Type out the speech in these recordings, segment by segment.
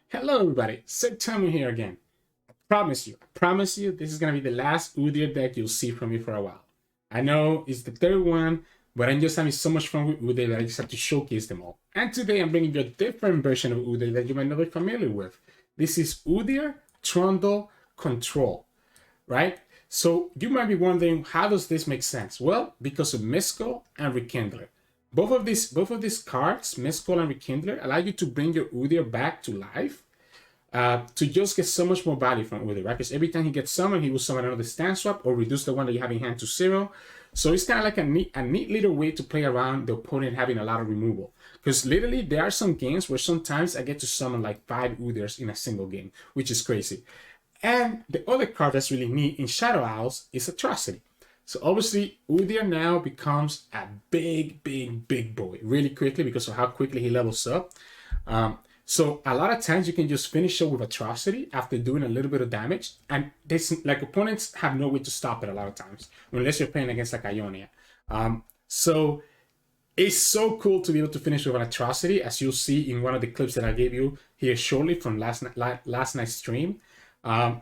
Hello everybody, Sirturmund here again. I promise you, this is gonna be the last Udyr deck you'll see from me for a while. I know it's the third one, but I'm just having so much fun with Udyr that I just have to showcase them all. And today I'm bringing you a different version of Udyr that you might not be familiar with. This is Udyr Trundle Control, right? So you might be wondering, how does this make sense? Well, because of Miscall and Rekindler. Both of these cards, Miscall and Rekindler, allow you to bring your Udyr back to life to just get so much more value from Udyr, right? Because every time he gets summoned, he will summon another stand swap or reduce the one that you have in hand to 0. So it's kind of like a neat little way to play around the opponent having a lot of removal. Because literally, there are some games where sometimes I get to summon like 5 Udyrs in a single game, which is crazy. And the other card that's really neat in Shadow Isles is Atrocity. So obviously, Udyr now becomes a big boy really quickly because of how quickly he levels up. So a lot of times you can just finish up with Atrocity after doing a little bit of damage, and this, like, opponents have no way to stop it a lot of times, unless you're playing against like Ionia. So it's so cool to be able to finish with an Atrocity, as you'll see in one of the clips that I gave you here shortly from last night's stream,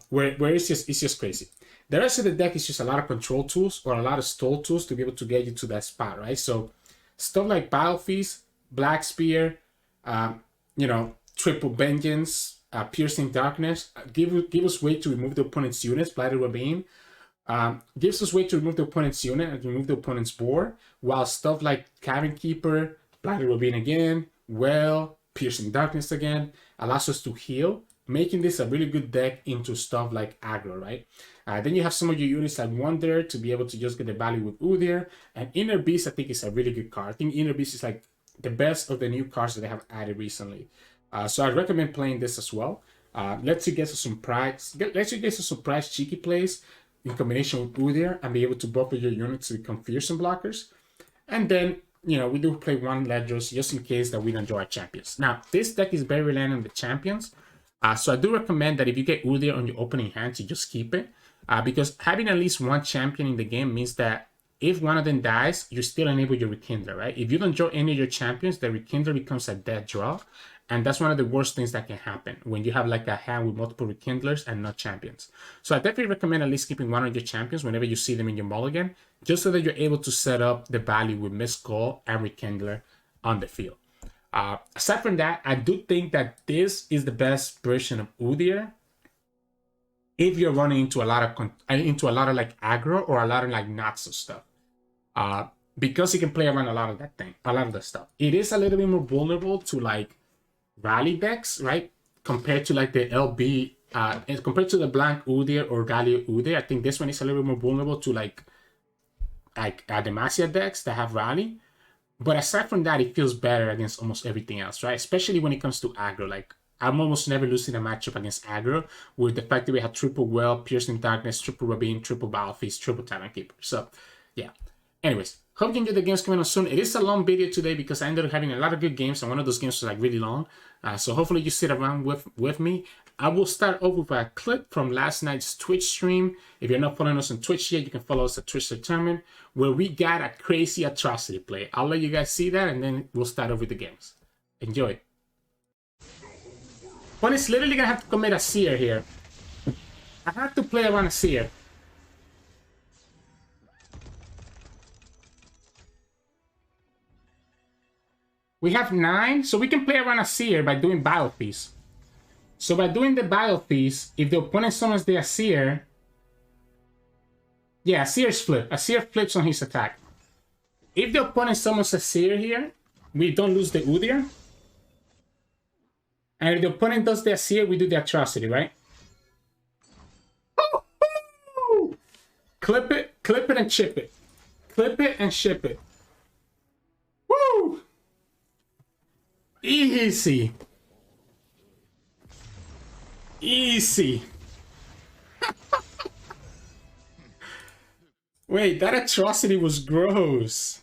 where it's just crazy. The rest of the deck is just a lot of control tools or a lot of stall tools to be able to get you to that spot, right? So stuff like Battle Feast, Black Spear, Triple Vengeance, Piercing Darkness, give us way to remove the opponent's units, Blighted Ravine, gives us way to remove the opponent's unit and remove the opponent's board, while stuff like Cavern Keeper, Blighted Ravine again, Well, Piercing Darkness again, allows us to heal, making this a really good deck into stuff like aggro, right? Then you have some of your units like Wonder to be able to just get the value with Udyr, and Inner Beast I think is a really good card. I think Inner Beast is like the best of the new cards that they have added recently. So I recommend playing this as well. Lets you get some surprise cheeky plays in combination with Udyr and be able to buffer your units to become fearsome blockers. And then, we do play one Ledros just in case that we don't draw our champions. Now, this deck is very reliant on the champions. So I do recommend that if you get Udyr on your opening hand, you just keep it. Because having at least one champion in the game means that if one of them dies, you still enable your Rekindler, right? If you don't draw any of your champions, the Rekindler becomes a dead draw. And that's one of the worst things that can happen when you have like a hand with multiple Rekindlers and not champions. So I definitely recommend at least keeping one of your champions whenever you see them in your mulligan, just so that you're able to set up the value with Miscall and Rekindler on the field. Aside from that, I do think that this is the best version of Udyr if you're running into a lot of like aggro or a lot of like not so stuff. Because you can play around a lot of that stuff. It is a little bit more vulnerable to like rally decks, right? Compared to like the LB, compared to the blank Udyr or Galio Udyr, I think this one is a little bit more vulnerable to like Demacia decks that have rally. But aside from that, it feels better against almost everything else, right? Especially when it comes to aggro. Like, I'm almost never losing a matchup against aggro with the fact that we have triple Well, Piercing Darkness, triple Ravine, triple Battle Feast, triple Tavern Keeper. So, yeah. Anyways, hope you enjoy the games coming on soon. It is a long video today because I ended up having a lot of good games, and one of those games was like really long. So hopefully you sit around with me. I will start off with a clip from last night's Twitch stream. If you're not following us on Twitch yet, you can follow us at Twitch Sirturmund, where we got a crazy Atrocity play. I'll let you guys see that, and then we'll start off with the games. Enjoy. One is literally gonna have to commit a Seer here. I have to play around a Seer. We have 9, so we can play around a Seer by doing Battle Feast. So by doing the Battle Feast, if the opponent summons the Seer, yeah, Seer's flip. A Seer flips on his attack. If the opponent summons a Seer here, we don't lose the Udyr. And if the opponent does the Seer, we do the Atrocity, right? Clip it and chip it. Clip it and ship it. Woo! Easy. Easy. Wait, that Atrocity was gross.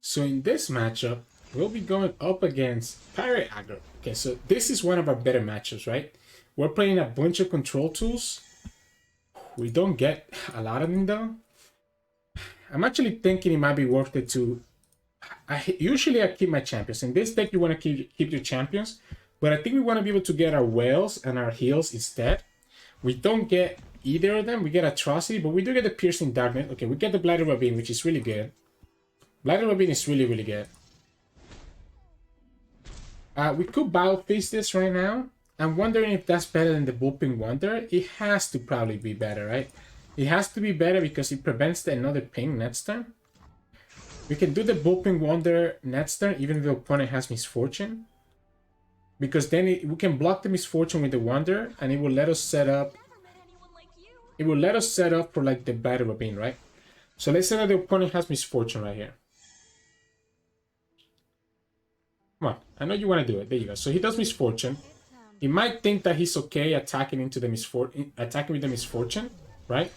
So in this matchup, we'll be going up against Pirate Aggro. Okay, so this is one of our better matchups, right? We're playing a bunch of control tools. We don't get a lot of them though. I'm actually thinking it might be worth it to Usually I keep my champions. In this deck, you want to keep your champions. But I think we want to be able to get our whales and our heals instead. We don't get either of them. We get Atrocity, but we do get the Piercing Darkness. Okay, we get the Blighted Ravine, which is really good. Blighted Ravine is really, really good. We could Battle Feast this right now. I'm wondering if that's better than the Whooping Wonder. It has to probably be better, right? It has to be better because it prevents another ping next turn. We can do the Whooping Wonder next turn, even if the opponent has Misfortune. Because then we can block the Misfortune with the Wonder, and it will let us set up. It will let us set up for like the Battle Ravine, right? So let's say that the opponent has Misfortune right here. Come on, I know you want to do it. There you go. So he does Misfortune. He might think that he's okay attacking with the Misfortune, right?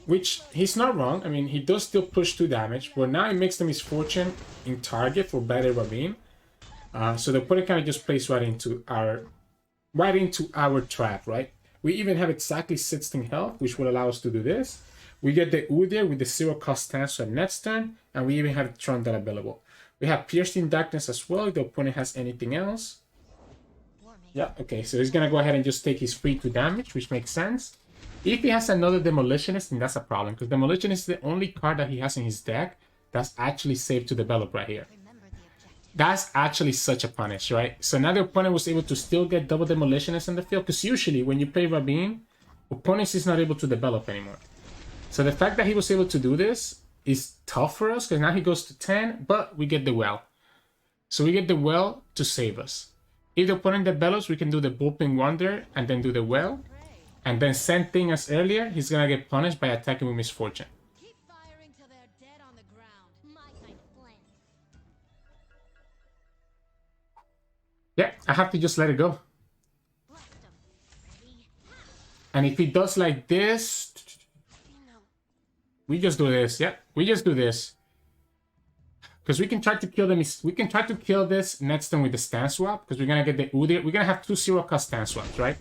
Which he's not wrong. I mean, he does still push 2 damage, but now he makes the Misfortune in target for Battle Ravine. So the opponent kind of just plays right into our trap, right? We even have exactly 16 health, which will allow us to do this. We get the Udyr with the 0 cost stance at next turn, and we even have Trundle available. We have Piercing Darkness as well if the opponent has anything else. Yeah, okay, so he's gonna go ahead and just take his free 2 damage, which makes sense. If he has another Demolitionist, then that's a problem, because Demolitionist is the only card that he has in his deck that's actually safe to develop right here. That's actually such a punish, right? So now the opponent was able to still get double Demolitionist in the field, because usually when you play Ravine, opponents is not able to develop anymore. So the fact that he was able to do this is tough for us, because now he goes to 10, but we get the Well. So we get the Well to save us. If the opponent develops, we can do the Whooping Wonder and then do the Well. And then same thing as earlier, he's gonna get punished by attacking with Misfortune. Keep firing till they're dead on the ground. My kind of plan. Yeah, I have to just let it go. And if he does like this, we just do this. Yeah, we just do this. Because we can try to kill them. We can try to kill this next turn with the stance swap. Because we're gonna get the Udyr. We're gonna have 2 0-cost stance swaps, right?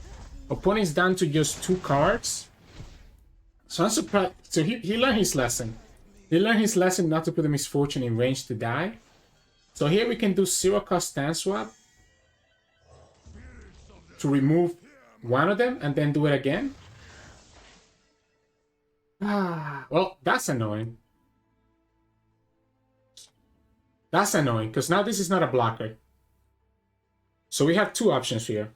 Opponent's down to just 2 cards. So I'm surprised. So he learned his lesson. He learned his lesson not to put the Misfortune in range to die. So here we can do 0-cost stance swap to remove one of them and then do it again. Well, that's annoying. That's annoying, because now this is not a blocker. So we have 2 options here.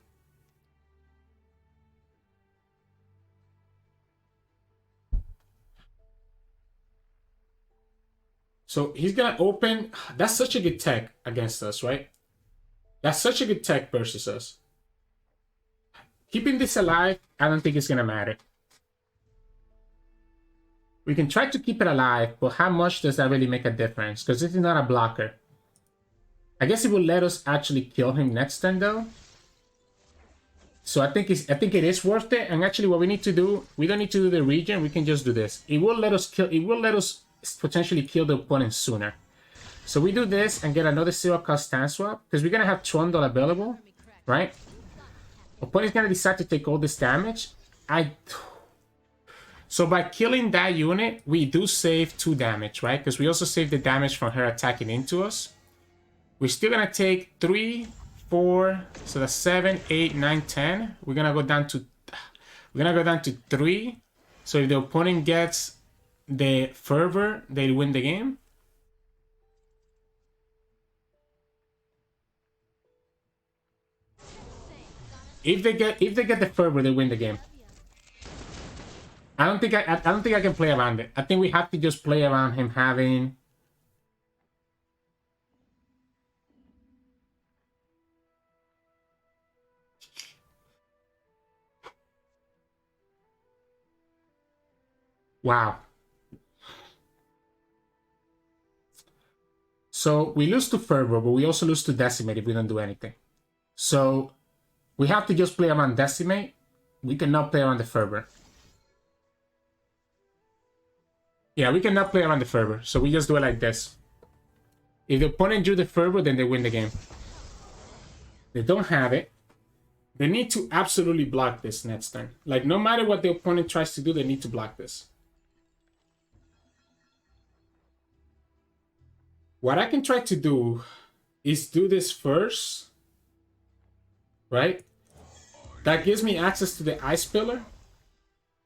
So he's gonna open. That's such a good tech against us, right? That's such a good tech versus us. Keeping this alive, I don't think it's gonna matter. We can try to keep it alive, but how much does that really make a difference? Because this is not a blocker. I guess it will let us actually kill him next turn, though. So I think it is worth it. And actually, what we need to do, we don't need to do the regen. We can just do this. It will let us kill. It will let us potentially kill the opponent sooner. So we do this and get another 0-cost stance swap because we're gonna have Trundle available, right? Opponent's gonna decide to take all this damage. So by killing that unit, we do save 2 damage, right? Because we also save the damage from her attacking into us. We're still gonna take 3, 4, so that's 7, 8, 9, 10. We're gonna go down to 3. So if the opponent gets the fervor, they win the game. If they get the fervor, they win the game. I don't think I can play around it. I think we have to just play around him having. Wow. So we lose to fervor, but we also lose to decimate if we don't do anything. So we have to just play around decimate. We cannot play around the fervor. Yeah, we cannot play around the fervor, so we just do it like this. If the opponent drew the fervor, then they win the game. They don't have it. They need to absolutely block this next turn. Like, no matter what the opponent tries to do, they need to block this. What I can try to do is do this first, right? That gives me access to the Ice Pillar,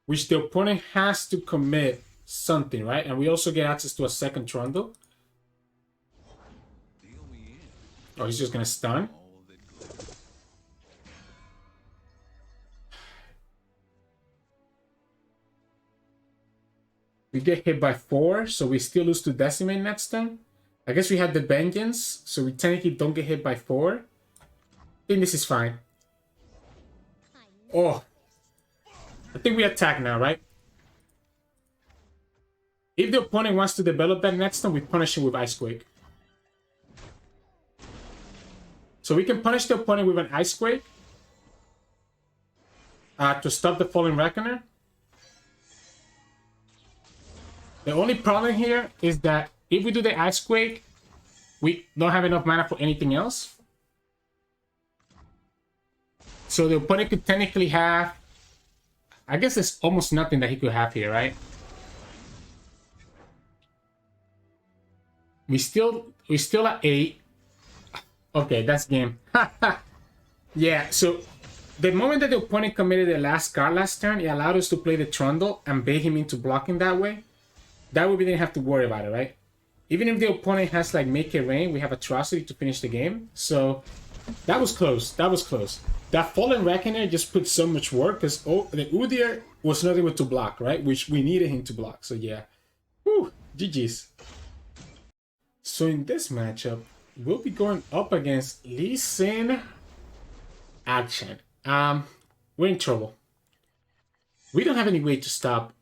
which the opponent has to commit something, right? And we also get access to a second Trundle. Oh, he's just gonna stun. We get hit by 4, so we still lose to Decimate next turn. I guess we had the Vengeance, so we technically don't get hit by 4. I think this is fine. Oh. I think we attack now, right? If the opponent wants to develop that next turn, we punish him with Ice Quake. So we can punish the opponent with an Ice Quake to stop the Fallen Reckoner. The only problem here is that if we do the Ice Quake, we don't have enough mana for anything else. So the opponent could technically have... I guess there's almost nothing that he could have here, right? We still at 8. Okay, that's game. Yeah, so the moment that the opponent committed the last card last turn, it allowed us to play the Trundle and bait him into blocking that way. That way we didn't have to worry about it, right? Even if the opponent has like Make It Rain, we have Atrocity to finish the game. So that was close. That was close. That Fallen Reckoner just put so much work because the Udyr was not able to block, right? Which we needed him to block. So yeah. Whew, GG's. So in this matchup, we'll be going up against Lee Sin Akshan. We're in trouble. We don't have any way to stop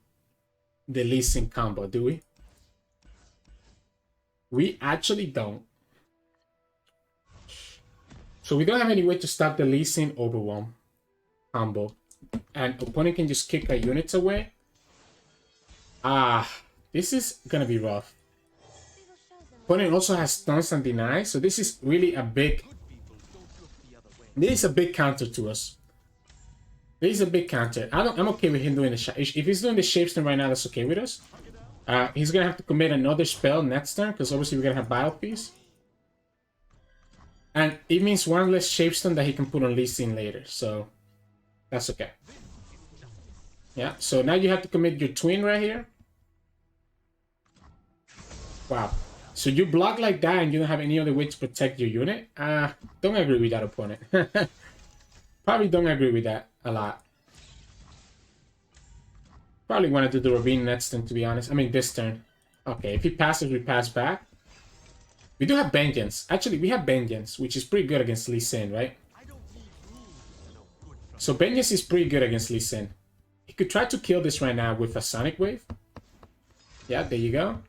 the Lee Sin combo, do we? We actually don't. So we don't have any way to stop the Lee Sin Overwhelm combo. And opponent can just kick our units away. This is gonna be rough. Opponent also has stuns and denies, so this is really a big... This is a big counter to us. This is a big counter. I'm okay with him doing the... If he's doing the Shapestone right now, that's okay with us. He's gonna have to commit another spell next turn, because obviously we're gonna have Battle Piece. And it means one less Shapestone that he can put on Lee Sin later, so... That's okay. Yeah, so now you have to commit your Twin right here. Wow. So you block like that and you don't have any other way to protect your unit? Don't agree with that, opponent. Probably don't agree with that a lot. Probably wanted to do Ravine next turn, to be honest. I mean, this turn. Okay, if he passes, we pass back. We do have Vengeance. Actually, we have Vengeance, which is pretty good against Lee Sin, right? So Vengeance is pretty good against Lee Sin. He could try to kill this right now with a Sonic Wave. Yeah, there you go.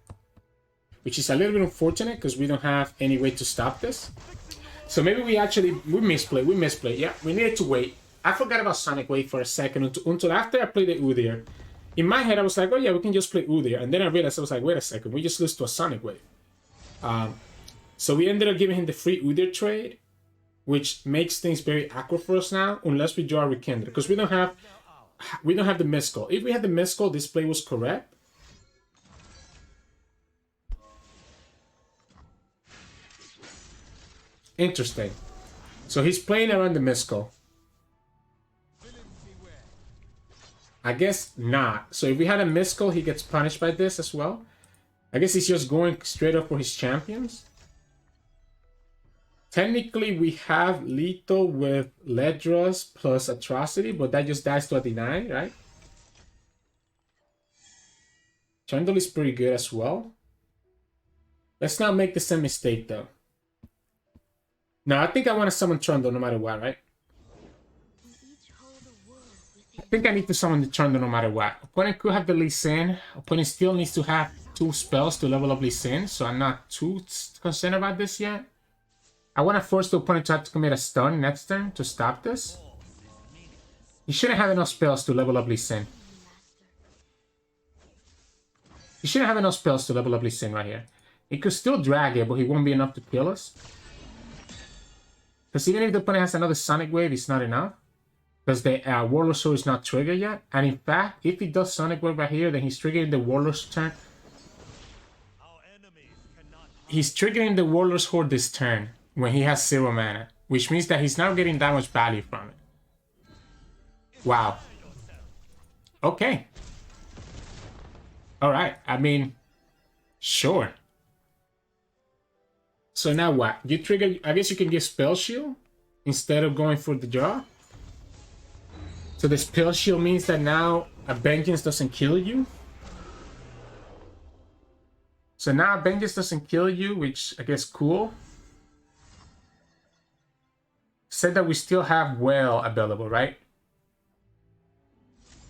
Which is a little bit unfortunate because we don't have any way to stop this. So maybe we misplayed. Yeah, we needed to wait. I forgot about Sonic Wave for a second until after I played the Udyr. In my head, I was like, oh yeah, we can just play Udyr. And then I realized, I was like, wait a second, we just lose to a Sonic Wave. So we ended up giving him the free Udyr trade, which makes things very awkward for us now, unless we draw a Rekindle. Because we don't have the Miscall. If we had the Miscall, this play was correct. Interesting. So he's playing around the Miscall. I guess not. So if we had a Miscall, he gets punished by this as well. I guess he's just going straight up for his champions. Technically, we have Lethal with Ledros plus Atrocity, but that just dies to a deny, right? Trundle is pretty good as well. Let's not make the same mistake, though. No, I think I want to summon Trundle no matter what, right? I think I need to summon the Trundle no matter what. Opponent could have the Lee Sin. Opponent still needs to have 2 spells to level up Lee Sin, so I'm not too concerned about this yet. I want to force the opponent to have to commit a stun next turn to stop this. He shouldn't have enough spells to level up Lee Sin. He shouldn't have enough spells to level up Lee Sin right here. He could still drag it, but he won't be enough to kill us. Because even if the opponent has another Sonic Wave, it's not enough. Because the Warlord Sword is not triggered yet. And in fact, if he does Sonic Wave right here, then he's triggering the Warlord's turn. he's triggering the Warlord's Horde this turn when he has 0 mana, which means that he's not getting that much value from it. Wow. Okay. Alright, I mean, sure. So now what? You trigger, I guess you can get Spell Shield instead of going for the draw. So the Spell Shield means that now a Vengeance doesn't kill you. So now a Vengeance doesn't kill you, which I guess cool. Said that we still have Well available, right?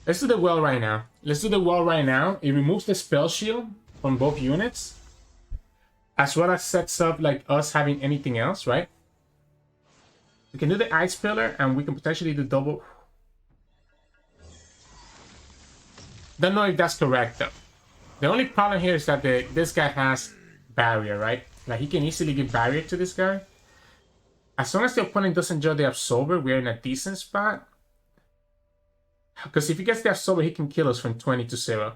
Let's do the Well right now. Let's do the Well right now. It removes the Spell Shield from both units, as well as sets up like us having anything else, right? We can do the Ice Pillar and we can potentially do double. Don't know if that's correct though. The only problem here is that this guy has barrier, right? Like he can easily give barrier to this guy. As long as the opponent doesn't draw the Absolver, we're in a decent spot. Because if he gets the Absolver, he can kill us from 20 to 0.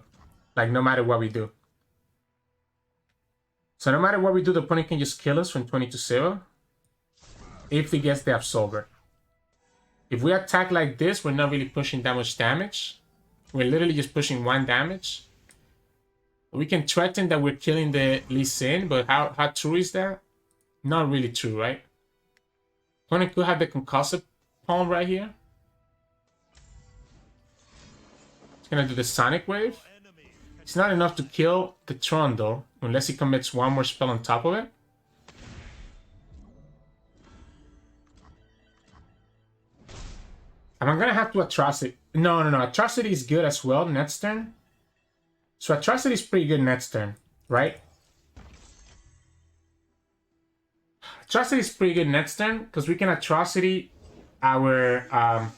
Like no matter what we do. So no matter what we do, the opponent can just kill us from 20 to 0. If he gets the Absolver. If we attack like this, we're not really pushing that much damage. We're literally just pushing 1 damage. We can threaten that we're killing the Lee Sin, but how true is that? Not really true, right? Opponent could have the Concussive Palm right here. It's gonna do the Sonic Wave. It's not enough to kill the Trundle unless he commits 1 more spell on top of it. And I'm gonna have to Atrocity. No. Atrocity is good as well next turn. So Atrocity is pretty good next turn, right? Atrocity is pretty good next turn because we can Atrocity our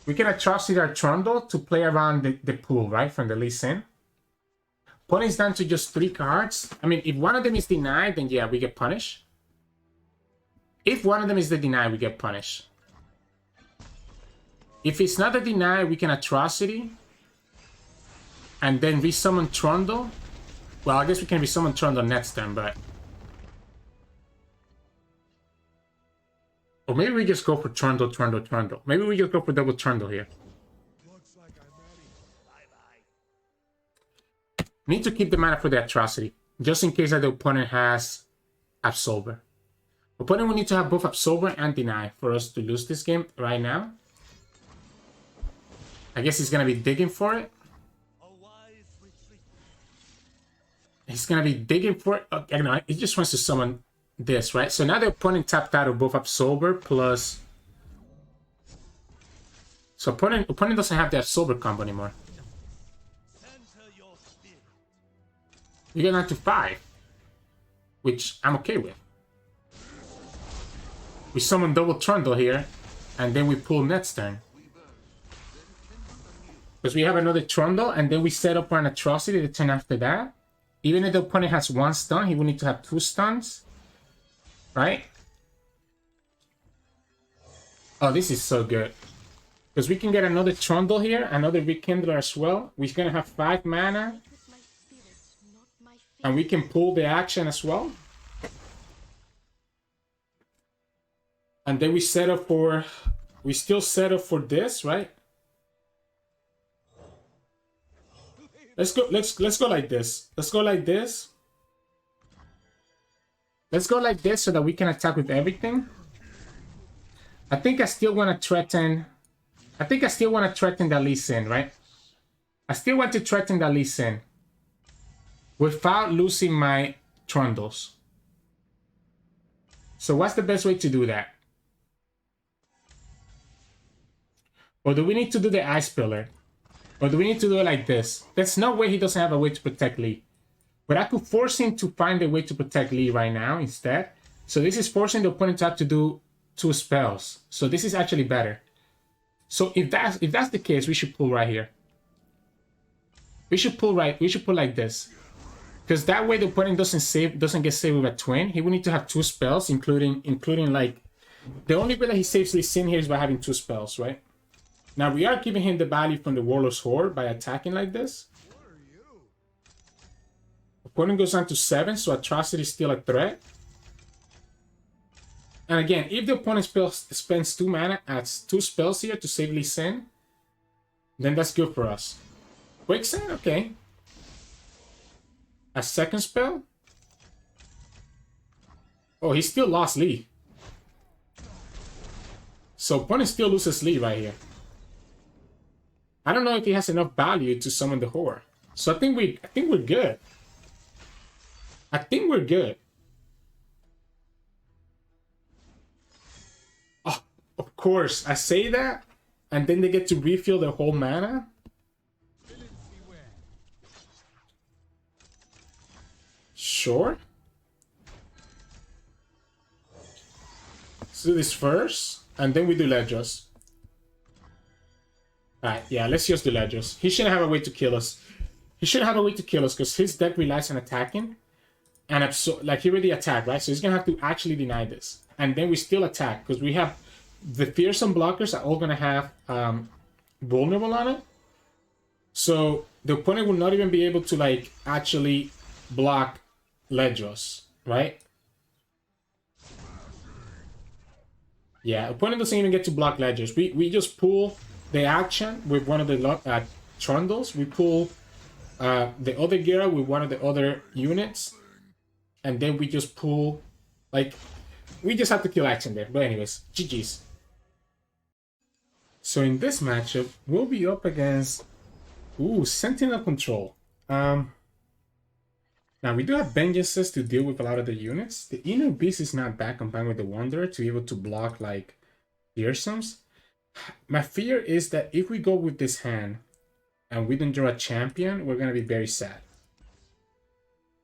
we can Atrocity our Trundle to play around the pool, right? From the Lee Sin. Opponent's down to just 3 cards. I mean, if one of them is denied, then yeah, we get punished. If one of them is the deny, we get punished. If it's not a deny, we can Atrocity. And then resummon Trundle. Well, I guess we can resummon Trundle next turn, but... Or maybe we just go for Trundle. Maybe we just go for double Trundle here. Need to keep the mana for the Atrocity, just in case that the opponent has Absolver. Opponent will need to have both Absolver and Deny for us to lose this game right now. I guess he's going to be digging for it. He's going to be digging for it. Okay, no, he just wants to summon this, right? So now the opponent tapped out of both Absolver plus... So opponent doesn't have the Absolver combo anymore. We get down to 5, which I'm okay with. We summon double Trundle here, and then we pull next turn. Because we have another Trundle, and then we set up an Atrocity the turn after that. Even if the opponent has 1 stun, he will need to have 2 stuns. Right? Oh, this is so good. Because we can get another Trundle here, another Rekindler as well. We're going to have 5 mana. And we can pull the action as well. And then we set up for... We still set up for this, right? Let's go like this. Let's go like this. Let's go like this so that we can attack with everything. I think I still want to threaten... I think I still want to threaten the Lee Sin, right? I still want to threaten the Lee Sin. Without losing my Trundles. So what's the best way to do that? Or do we need to do the Ice Pillar? Or do we need to do it like this? There's no way he doesn't have a way to protect Lee. But I could force him to find a way to protect Lee right now instead. So this is forcing the opponent to have to do 2 spells. So this is actually better. So if that's the case, we should pull right here. We should pull like this. Because that way the opponent doesn't get saved with a twin. He will need to have 2 spells, including like... The only way that he saves Lee Sin here is by having 2 spells, right? Now we are giving him the value from the Warlord's Horde by attacking like this. Opponent goes down to 7, so Atrocity is still a threat. And again, if the opponent spends 2 mana, adds 2 spells here to save Lee Sin, then that's good for us. Quicksand? Okay. A second spell? Oh, he still lost Lee. So opponent still loses Lee right here. I don't know if he has enough value to summon the Horror. So I think we're good. I think we're good. Oh, of course, I say that, and then they get to refill their whole mana. Sure. Let's do this first, and then we do Ledros. Alright, yeah, let's just do Ledros. He shouldn't have a way to kill us. He shouldn't have a way to kill us, because his deck relies on attacking. And like, he already attacked, right? So he's going to have to actually deny this. And then we still attack, because we have... The fearsome blockers are all going to have vulnerable on it. So the opponent will not even be able to, like, actually block Ledros, right? Yeah, opponent doesn't even get to block Ledros. We just pull the action with one of the Trundles. We pull the other Gira with one of the other units. And then we just pull, like, we just have to kill action there. But anyways, GG's. So in this matchup, we'll be up against, Sentinel control. Now we do have Vengeances to deal with a lot of the units. The Inner Beast is not bad combined with the Wanderer to be able to block, like, fearsomes. My fear is that if we go with this hand and we don't draw a champion, we're gonna be very sad.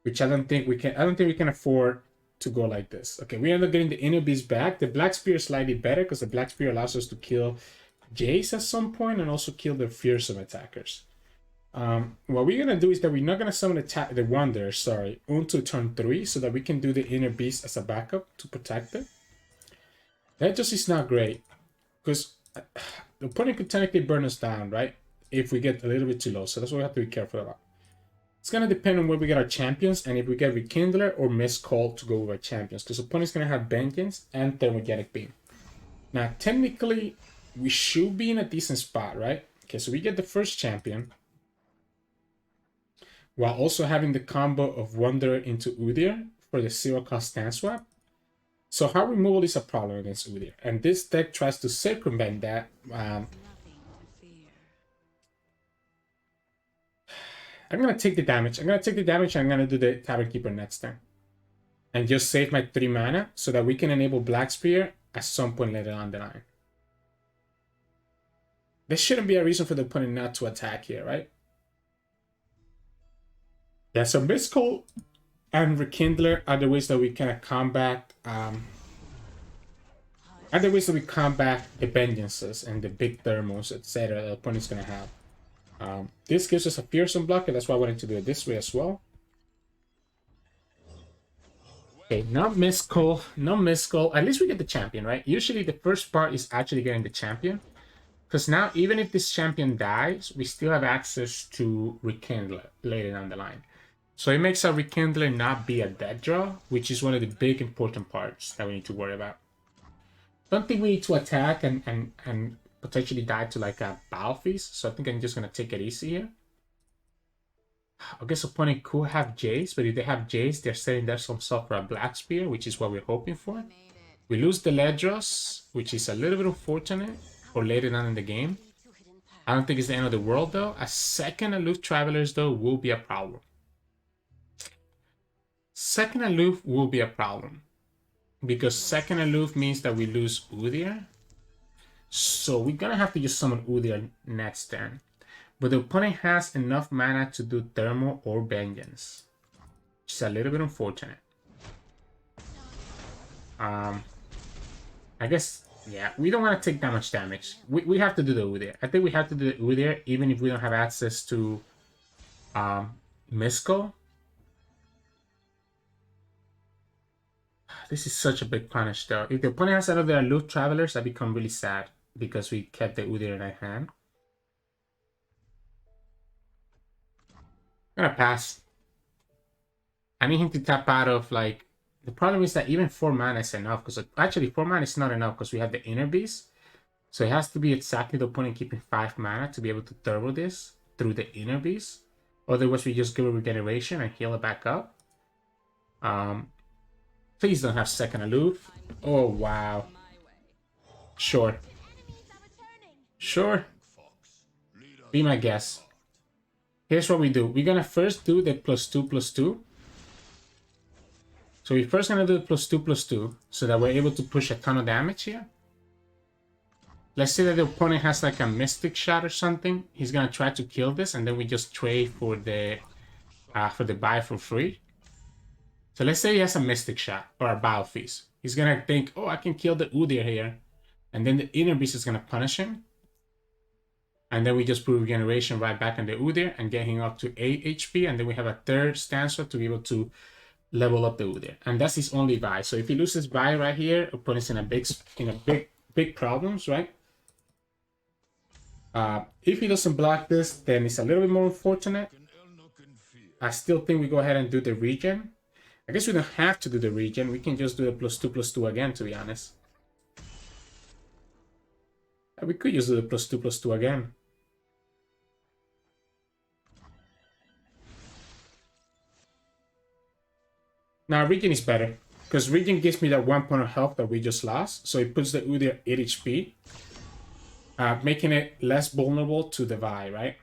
Which I don't think we can afford to go like this. Okay, we end up getting the Inner Beast back. The Black Spear is slightly better because the Black Spear allows us to kill Jayce at some point and also kill the fearsome attackers. What we're gonna do is that we're not gonna summon the Wanderer, until turn 3, so that we can do the Inner Beast as a backup to protect it. That just is not great, because the opponent could technically burn us down, right? If we get a little bit too low, so that's what we have to be careful about. It's gonna depend on where we get our champions, and if we get Rekindler or Mist Call to go with our champions, because the opponent's gonna have Vengeance and Thermogenic Beam. Now, technically, we should be in a decent spot, right? Okay, so we get the first champion, while also having the combo of Wanderer into Udyr for the 0-cost stand swap. So hard removal is a problem against Udyr, and this deck tries to circumvent that. I'm gonna take the damage. I'm gonna do the Tavern Keeper next turn. And just save my 3 mana so that we can enable Black Spear at some point later on the line. There shouldn't be a reason for the opponent not to attack here, right? Yeah, so Mist Call and Rekindler are the ways that we kind of combat the Vengeances and the big thermals, etc. the opponent's gonna have. This gives us a fearsome block, and that's why I wanted to do it this way as well. Okay, not Mist Call. At least we get the champion, right? Usually the first part is actually getting the champion. Because now, even if this champion dies, we still have access to Rekindler later down the line. So it makes our Rekindler not be a dead draw, which is one of the big important parts that we need to worry about. Don't think we need to attack and potentially die to like a Battle Feast, so I think I'm just going to take it easy here. I guess opponent could have Jayce, but if they have Jayce, they're setting themselves up for a Black Spear, which is what we're hoping for. We lose the Ledros, which is a little bit unfortunate for later on in the game. I don't think it's the end of the world though. A second Aloof Travelers though will be a problem. Second Aloof will be a problem. Because second Aloof means that we lose Udyr. So we're gonna have to just summon Udyr next turn. But the opponent has enough mana to do Thermal or Vengeance. Which is a little bit unfortunate. I guess, yeah, we don't want to take that much damage. We have to do the Udyr. I think we have to do the Udyr even if we don't have access to Mist Call. This is such a big punish though. If the opponent has another Aloof Travelers, I become really sad because we kept the Udyr in our hand. I'm gonna pass. I need him to tap out of like. The problem is that even 4 mana is enough, because actually 4 mana is not enough because we have the Inner Beast. So it has to be exactly the opponent keeping 5 mana to be able to turbo this through the Inner Beast. Otherwise, we just give a regeneration and heal it back up. Please don't have second aloof. Oh, wow. Sure. Sure. Be my guest. Here's what we do. We're gonna first do the +2/+2. So we're first gonna do the +2/+2 so that we're able to push a ton of damage here. Let's say that the opponent has like a Mystic Shot or something. He's gonna try to kill this, and then we just trade for the buy for free. So let's say he has a Mystic Shot or a Battle Feast. He's gonna think, oh, I can kill the Udyr here, and then the Inner Beast is gonna punish him. And then we just put regeneration right back on the Udyr and get him up to 8 HP, and then we have a third stanza to be able to level up the Udyr. And that's his only buy. So if he loses buy right here, opponent's in a big problems, right? If he doesn't block this, then it's a little bit more unfortunate. I still think we go ahead and do the regen. I guess we don't have to do the regen. We can just do the +2/+2 again, to be honest. We could just do the +2/+2 again. Now, regen is better, because regen gives me that 1 point of health that we just lost. So it puts the Udyr at 8 HP, making it less vulnerable to the Vi, right?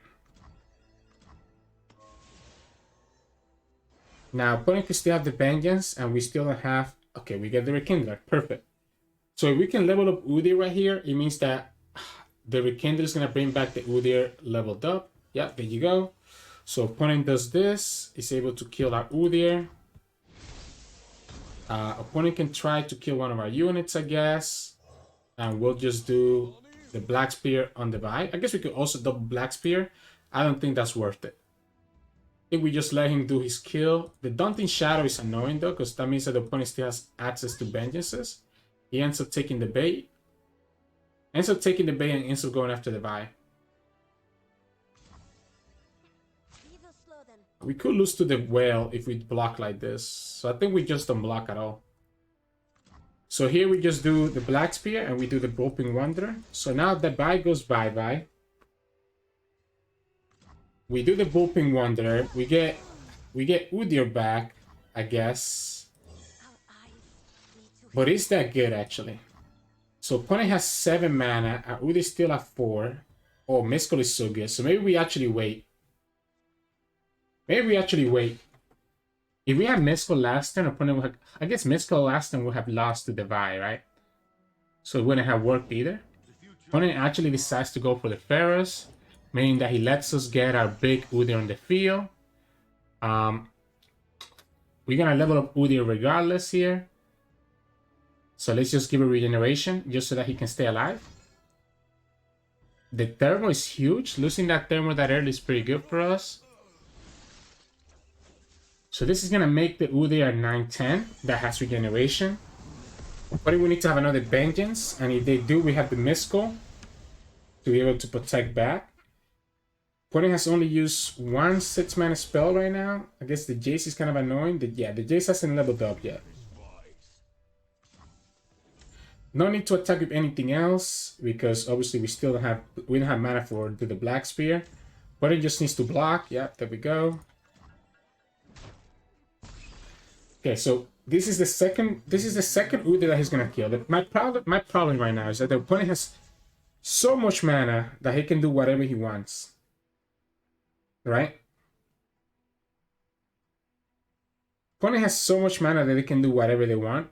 Now, opponent can still have the Vengeance, and we still don't have... Okay, we get the Rekindler. Perfect. So if we can level up Udyr right here, it means that the Rekindler is going to bring back the Udyr leveled up. Yeah, there you go. So opponent does this. Is able to kill our Udyr. Opponent can try to kill one of our units, I guess. And we'll just do the Black Spear on the Vi. I guess we could also double Black Spear. I don't think that's worth it. I think we just let him do his kill. The Daunting Shadow is annoying though, because that means that the opponent still has access to Vengeances. He ends up taking the bait. And ends up going after the Vi. We could lose to the Whale if we block like this. So I think we just don't block at all. So here we just do the Black Spear and we do the Groping Wanderer. So now the Vi goes bye-bye. We do the Groping Wanderer. We get Udyr back, I guess. But is that good actually? So opponent has 7 mana, Udyr still at 4. Oh, Mistral is so good. So maybe we actually wait. If we had Mistral last turn, opponent would have... I guess Mistral last turn would have lost to the Vi, right? So it wouldn't have worked either. Opponent actually decides to go for the Pharaohs, meaning that he lets us get our big Udyr on the field. We're gonna level up Udyr regardless here. So let's just give a regeneration, just so that he can stay alive. The Thermo is huge. Losing that Thermo that early is pretty good for us. So this is going to make the Udyr 9/10 that has regeneration. But we need to have another Vengeance. And if they do, we have the Mistral to be able to protect back. Opponent has only used 1 6-mana spell right now. I guess the Jayce is kind of annoying. The Jayce hasn't leveled up yet. No need to attack with anything else, because obviously we don't have mana for the Black Spear. But it just needs to block. Yeah, there we go. Okay, so this is the second Udyr that he's gonna kill. My problem right now is that the opponent has so much mana that he can do whatever he wants. Right? Opponent has so much mana that they can do whatever they want.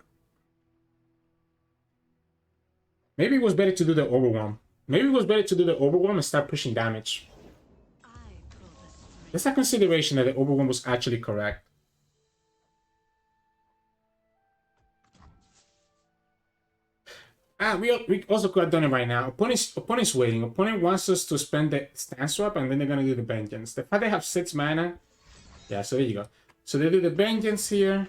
Maybe it was better to do the Overwhelm. And start pushing damage. There's a consideration that the Overwhelm was actually correct. We also could have done it right now. Opponent's waiting. Opponent wants us to spend the stand swap, and then they're gonna do the Vengeance. The fact they have 6 mana. Yeah, so there you go. So they do the Vengeance here.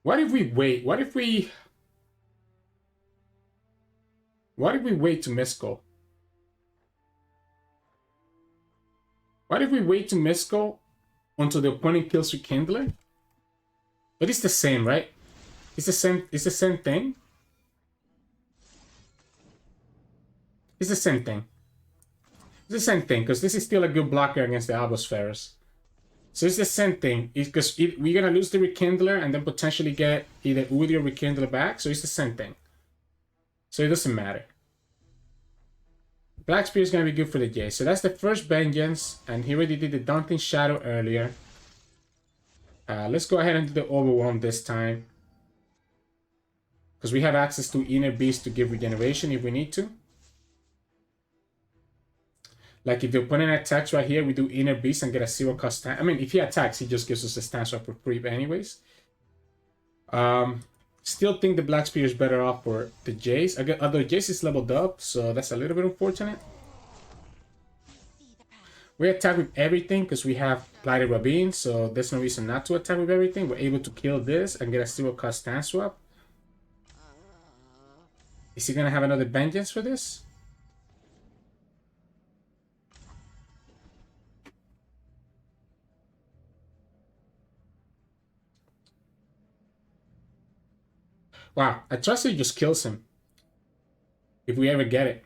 What if we wait? What if we wait to Mistral? What if we wait to Misco until the opponent kills Rekindler? But it's the same, right? It's the same thing. It's the same thing. It's the same thing, because this is still a good blocker against the Albospheres. So it's the same thing. Because we're going to lose the Rekindler and then potentially get either Udyr or Rekindler back. So it's the same thing. So it doesn't matter. Black Spear is going to be good for the Jayce. So that's the first Vengeance. And he already did the Daunting Shadow earlier. Let's go ahead and do the Overwhelm this time. Because we have access to Inner Beast to give regeneration if we need to. Like if the opponent attacks right here, we do Inner Beast and get a 0-cost stand. I mean, if he attacks, he just gives us a stance swap for free anyways. Still think the Black Spear is better off for the Jayce. Although Jayce is leveled up, so that's a little bit unfortunate. We attack with everything because we have Blighted Ravine, so there's no reason not to attack with everything. We're able to kill this and get a 0-cost stance swap. Is he going to have another Vengeance for this? Wow, Atrocity just kills him. If we ever get it.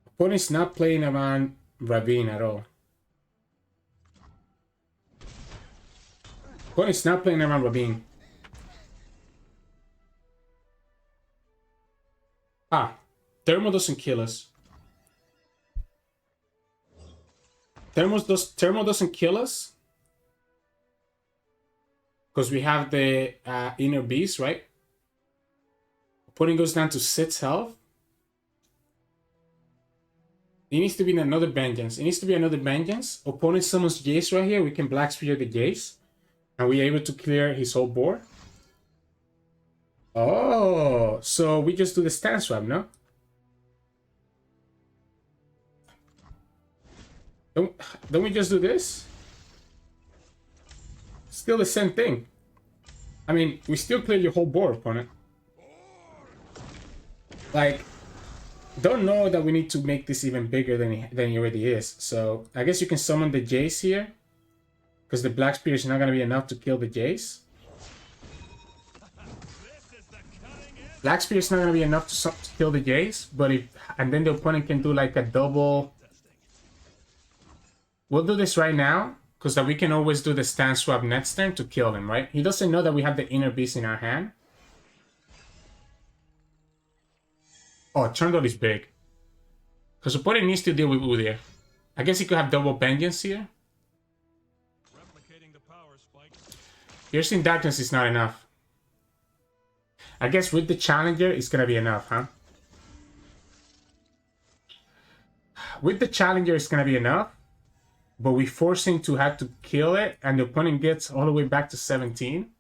Opponent's not playing around Ravine at all. Opponent's not playing around Ravine. Ah, Thermal doesn't kill us. Thermal doesn't kill us. Because we have the Inner Beast, right? Opponent goes down to 6 health. It needs to be another Vengeance. It needs to be another Vengeance. Opponent summons Jayce right here. We can Black Spear the Jayce. And we're able to clear his whole board. Oh, so we just do the stance swap, no? Don't we just do this? Still the same thing. I mean, we still clear your whole board, opponent. Like, don't know that we need to make this even bigger than he already is. So, I guess you can summon the Jayce here. Because the Black Spear is not going to be enough to kill the Jayce. Black Spear is not going to be enough to kill the Jayce. But and then the opponent can do like a double. We'll do this right now. Because we can always do the stance swap next turn to kill him, right? He doesn't know that we have the Inner Beast in our hand. Oh, Trundle is big. Because opponent needs to deal with Udyr. I guess he could have double Vengeance here. Piercing Darkness is not enough. I guess with the Challenger, it's going to be enough, huh? With the Challenger, it's going to be enough. But we force him to have to kill it. And the opponent gets all the way back to 17.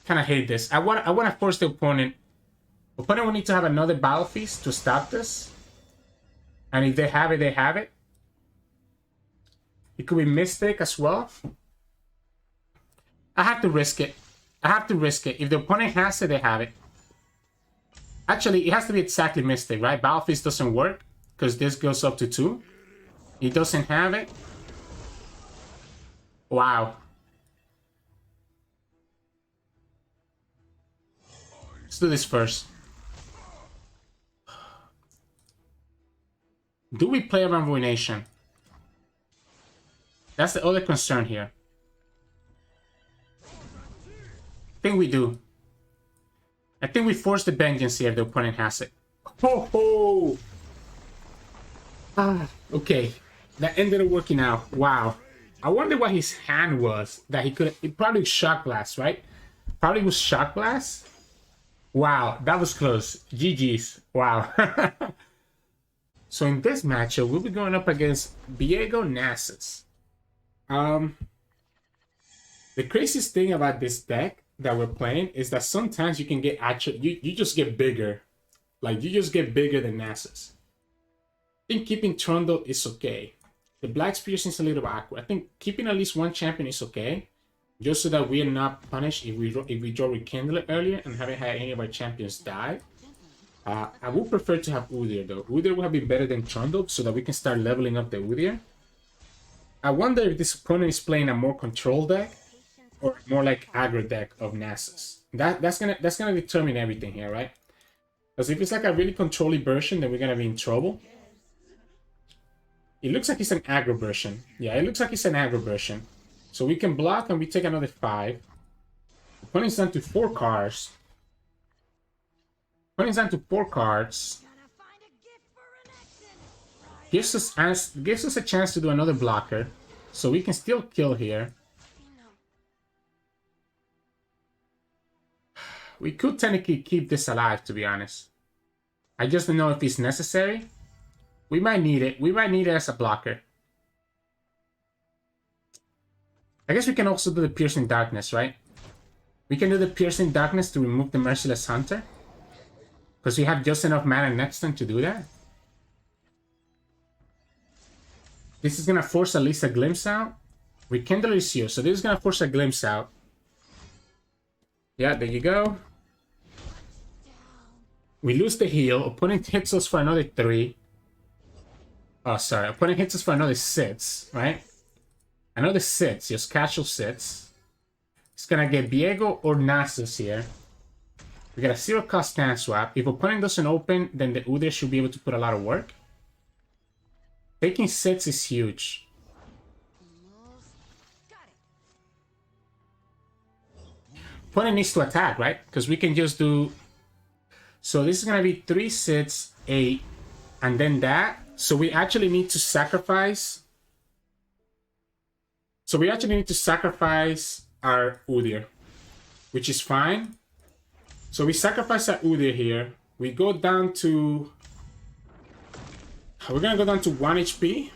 Kind of hate this. I want to force the opponent. Opponent will need to have another Battle Feast to stop this. And if they have it, they have it. It could be Mystic as well. I have to risk it. I have to risk it. If the opponent has it, they have it. Actually, it has to be exactly Mystic, right? Battle Feast doesn't work because this goes up to 2. He doesn't have it. Wow. Let's do this first. Do we play around Ruination? That's the other concern here. I think we do. I think we force the Vengeance here if the opponent has it. Ho ho! Okay. That ended up working out. Wow. I wonder what his hand was. That he could... It probably was Shock Blast, right? Probably was Shock Blast. Wow. That was close. GG's. Wow. So in this matchup, we'll be going up against Viego Nasus. The craziest thing about this deck that we're playing is that sometimes you can get you just get bigger. Like you just get bigger than Nasus. I think keeping Trundle is okay. The Black Spear seems a little awkward. I think keeping at least one champion is okay. Just so that we are not punished if we draw Rekindler earlier and haven't had any of our champions die. I would prefer to have Udyr though. Udyr would have been better than Trundle so that we can start leveling up the Udyr. I wonder if this opponent is playing a more control deck or more like aggro deck of Nasus. That's gonna determine everything here, right? Because if it's like a really controlly version, then we're gonna be in trouble. It looks like it's an aggro version. Yeah, it looks like it's an aggro version. So we can block and we take another 5. Opponent's down to 4 cards. Opponent's down to 4 cards. Gives us a chance to do another blocker. So we can still kill here. We could technically keep this alive, to be honest. I just don't know if it's necessary. We might need it. We might need it as a blocker. I guess we can also do the Piercing Darkness, right? We can do the Piercing Darkness to remove the Merciless Hunter. Because we have just enough mana next turn to do that. This is going to force at least a Glimpse out. Rekindle is here, so this is going to force a Glimpse out. Yeah, there you go. We lose the heal. Opponent hits us for another 3. Oh, sorry. Opponent hits us for another 6, right? Another 6, just casual 6. It's gonna get Viego or Nasus here. We got a 0-cost stand swap. If opponent doesn't open, then the Udyr should be able to put a lot of work. Taking 6 is huge. Opponent needs to attack, right? Because we can just do... So this is gonna be 3, 6, 8, and then that. So we actually need to sacrifice... So we actually need to sacrifice our Udyr, which is fine. So we sacrifice our Udyr here. We go down to... We're gonna go down to 1 HP.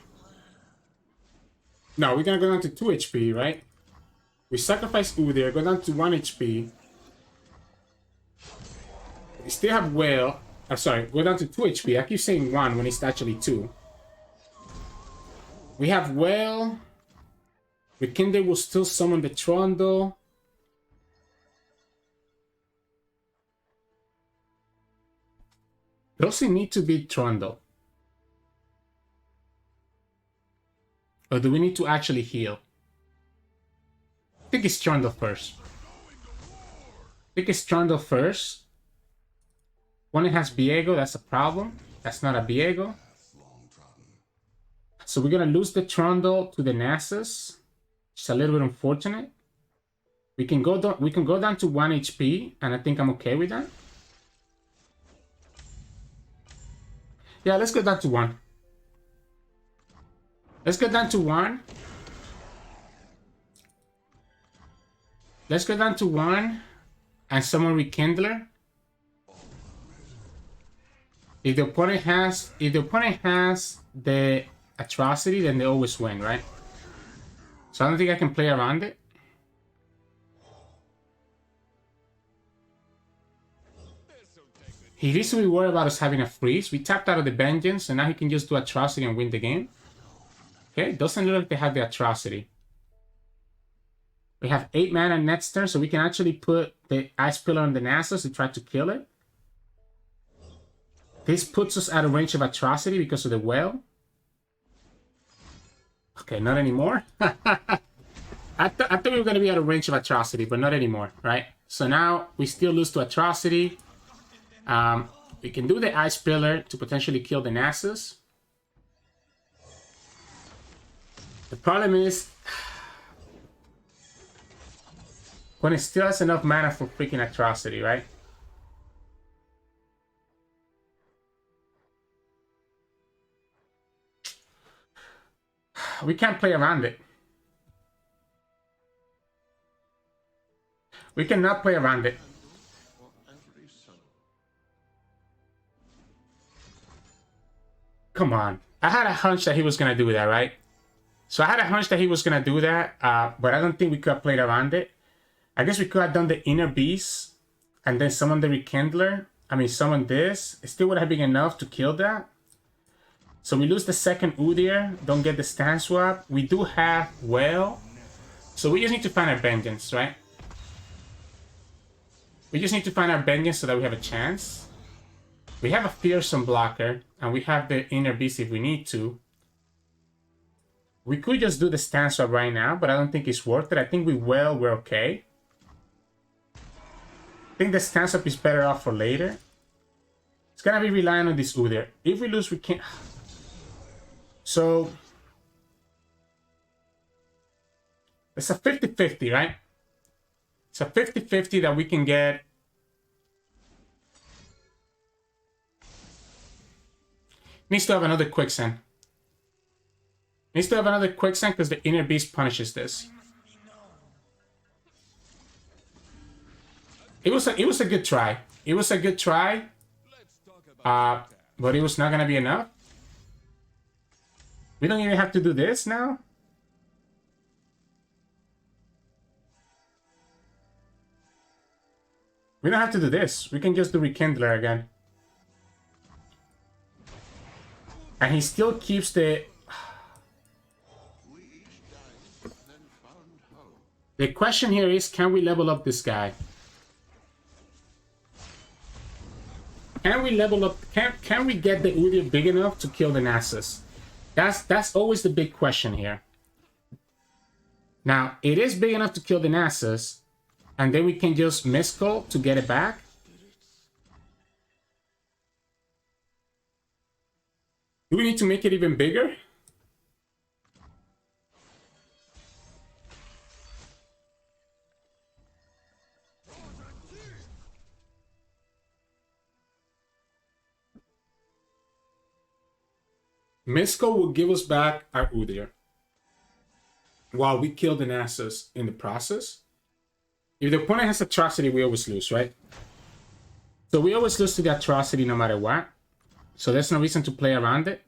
No, we're gonna go down to 2 HP, right? We sacrifice Udyr, go down to 1 HP. We still have Whale. I'm sorry, go down to 2 HP. I keep saying 1 when it's actually 2. We have Whale. Rekindle will still summon the Trundle. Does it need to be Trundle? Or do we need to actually heal? I think it's Trundle first. When it has Viego, that's a problem. That's not a Viego. So we're gonna lose the Trundle to the Nasus. It's a little bit unfortunate. We can go down to 1 HP, and I think I'm okay with that. Yeah, let's go down to 1. Let's go down to 1. Let's go down to 1 and summon Rekindler. If the opponent has the Atrocity, then they always win, right? So I don't think I can play around it. He needs to be worried about us having a freeze. We tapped out of the Vengeance, and now he can just do Atrocity and win the game. Okay, doesn't look like they have the Atrocity. We have 8 mana next turn, so we can actually put the Ice Pillar on the Nasus to try to kill it. This puts us out of range of Atrocity because of the Whale. Okay, not anymore. I thought we were going to be out of range of Atrocity, but not anymore, right? So now we still lose to Atrocity. We can do the Ice Pillar to potentially kill the Nasus. The problem is... when it still has enough mana for freaking Atrocity, right? We can't play around it. We cannot play around it. Come on. I had a hunch that he was going to do that, right? So I had a hunch that he was going to do that, but I don't think we could have played around it. I guess we could have done the Inner Beast and then summon the Rekindler. I mean, summon this. It still would have been enough to kill that. So we lose the second Udyr, don't get the stand swap. We do have Whale. So we just need to find our Vengeance, right? We just need to find our Vengeance so that we have a chance. We have a fearsome blocker, and we have the inner beast if we need to. We could just do the stance up right now, but I don't think it's worth it. I think we're okay. I think the stance up is better off for later. It's gonna be relying on this Udyr. If we lose, we can't. So it's a 50-50, right? It's a 50-50 that we can get. Needs to have another quicksand. Needs to have another quicksand because the inner beast punishes this. It was a good try. It was a good try. But it was not gonna be enough. We don't even have to do this now. We don't have to do this. We can just do Rekindler again. And he still keeps the... The question here is, can we level up this guy? Can we level up... Can we get the Udyr big enough to kill the Nasus? That's always the big question here. Now, it is big enough to kill the Nasus, and then we can just miscall to get it back. Do we need to make it even bigger? Miscall will give us back our Udyr while we kill the Nasus in the process. If the opponent has Atrocity, we always lose, right? So we always lose to the Atrocity no matter what. So there's no reason to play around it.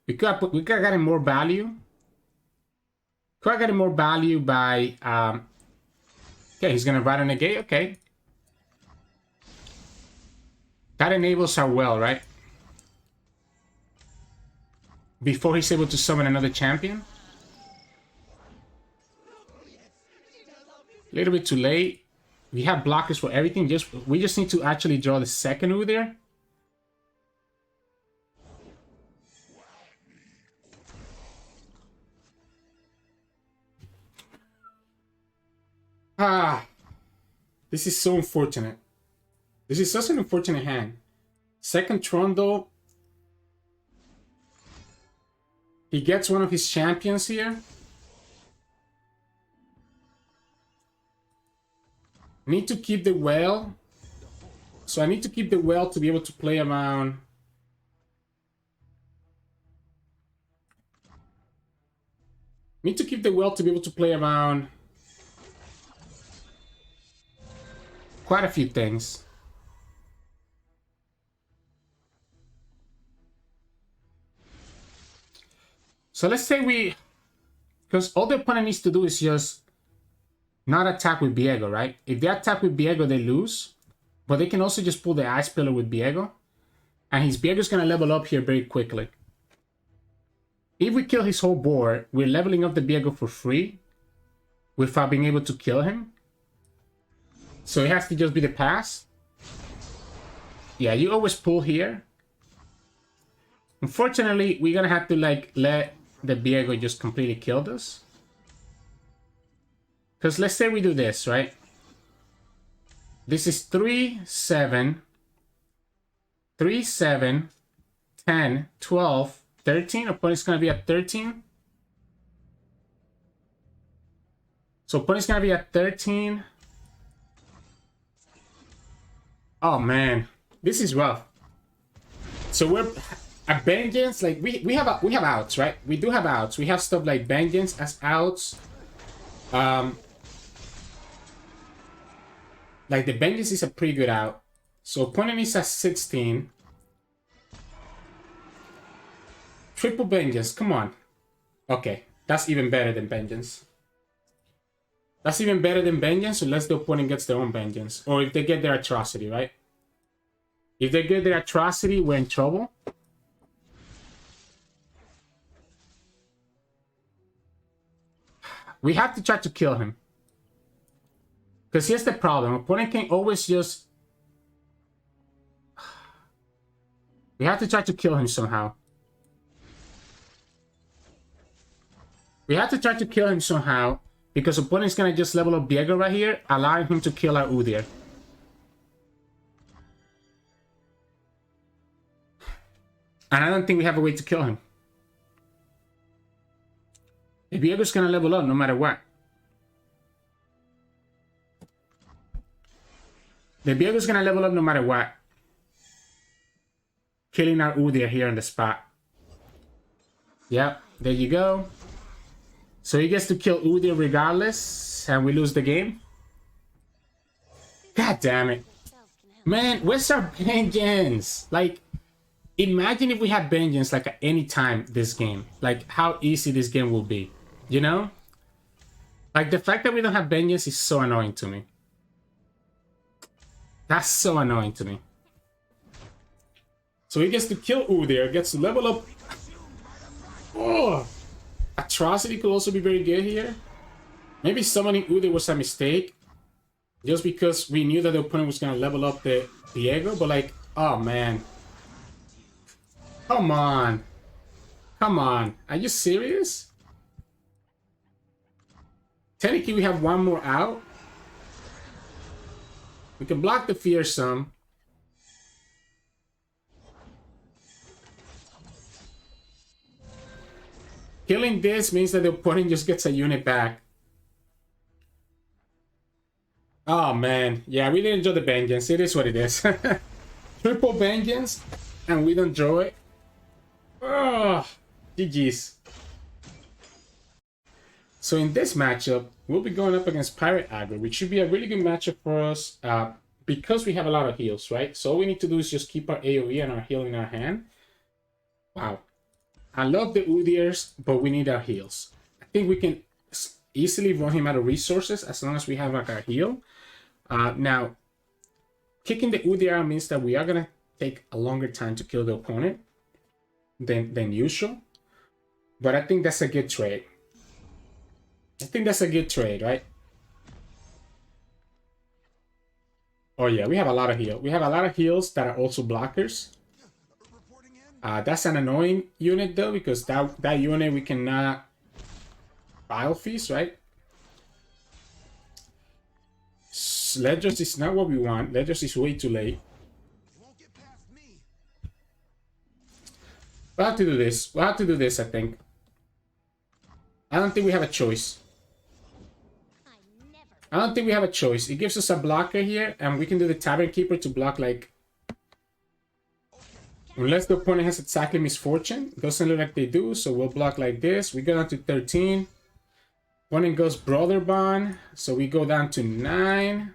We could have gotten more value. Could have gotten more value by... okay, he's going to Riot negate. Okay. That enables our well, right? Before he's able to summon another champion. A little bit too late. We have blockers for everything. We just need to actually draw the second Udyr. This is so unfortunate. This is such an unfortunate hand. Second Trundle. He gets one of his champions here. Need to keep the well. So I need to keep the well to be able to play around. Need to keep the well to be able to play around quite a few things. So let's say we... Because all the opponent needs to do is just not attack with Viego, right? If they attack with Viego, they lose. But they can also just pull the Ice Pillar with Viego. And his Viego's going to level up here very quickly. If we kill his whole board, we're leveling up the Viego for free without being able to kill him. So it has to just be the pass. Yeah, you always pull here. Unfortunately, we're going to have to like let the Viego just completely kill us. Because let's say we do this, right? This is 3, 7, 3, 7, 10, 12, 13. Opponent's going to be at 13. So opponent's going to be at 13. Oh, man. This is rough. So we're... A Vengeance, like, we have outs, right? We do have outs. We have stuff like Vengeance as outs. Like, the Vengeance is a pretty good out. So opponent is at 16. Triple Vengeance, come on. Okay, that's even better than Vengeance. That's even better than Vengeance, unless the opponent gets their own Vengeance. Or if they get their Atrocity, right? If they get their Atrocity, we're in trouble. We have to try to kill him. Because here's the problem. Opponent can always just We have to try to kill him somehow. We have to try to kill him somehow, because opponent's gonna just level up Viego right here, allowing him to kill our Udyr. And I don't think we have a way to kill him. If Viego's gonna level up no matter what. The Viego's gonna level up no matter what. Killing our Udyr here on the spot. Yep, there you go. So he gets to kill Udyr regardless, and we lose the game. God damn it. Man, where's our vengeance? Like, imagine if we had vengeance like at any time this game. Like, how easy this game will be. You know? Like, the fact that we don't have vengeance is so annoying to me. That's so annoying to me. So he gets to kill Udyr, gets to level up. Oh! Atrocity could also be very good here. Maybe summoning Udyr was a mistake. Just because we knew that the opponent was going to level up the Viego. But like, oh man. Come on. Come on. Are you serious? Technically, we have one more out. We can block the Fearsome. Killing this means that the opponent just gets a unit back. Oh man, yeah, we didn't draw the vengeance. It is what it is. Triple vengeance, and we don't draw it. Oh, GG's. So in this matchup, we'll be going up against Pirate Aggro, which should be a really good matchup for us because we have a lot of heals, right? So all we need to do is just keep our AoE and our heal in our hand. Wow. I love the Udyrs, but we need our heals. I think we can easily run him out of resources as long as we have like our heal. Now, kicking the Udyr out means that we are going to take a longer time to kill the opponent than usual. But I think that's a good trade. I think that's a good trade, right? Oh yeah, we have a lot of heal. We have a lot of heals that are also blockers. That's an annoying unit though, because that unit we cannot Bile Feast, right? Ledgers is not what we want. Ledgers is way too late. We'll have to do this. We'll have to do this, I think. I don't think we have a choice. I don't think we have a choice. It gives us a blocker here, and we can do the Tavern Keeper to block, like... Unless the opponent has exactly Misfortune. It doesn't look like they do, so we'll block like this. We go down to 13. Opponent goes Brother Bond, so we go down to 9.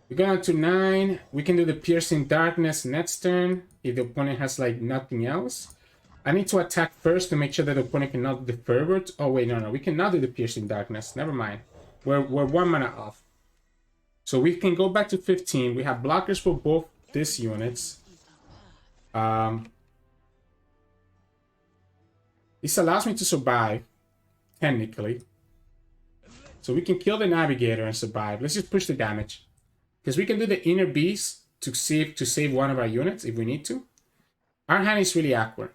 We go down to 9. We can do the Piercing Darkness next turn, if the opponent has, like, nothing else. I need to attack first to make sure that the opponent cannot do the Fervor. Oh, wait, no. We cannot do the Piercing Darkness. Never mind. We're 1 mana off. So we can go back to 15. We have blockers for both these units. This allows me to survive, technically. So we can kill the Navigator and survive. Let's just push the damage. Because we can do the Inner Beast to save one of our units if we need to. Our hand is really awkward.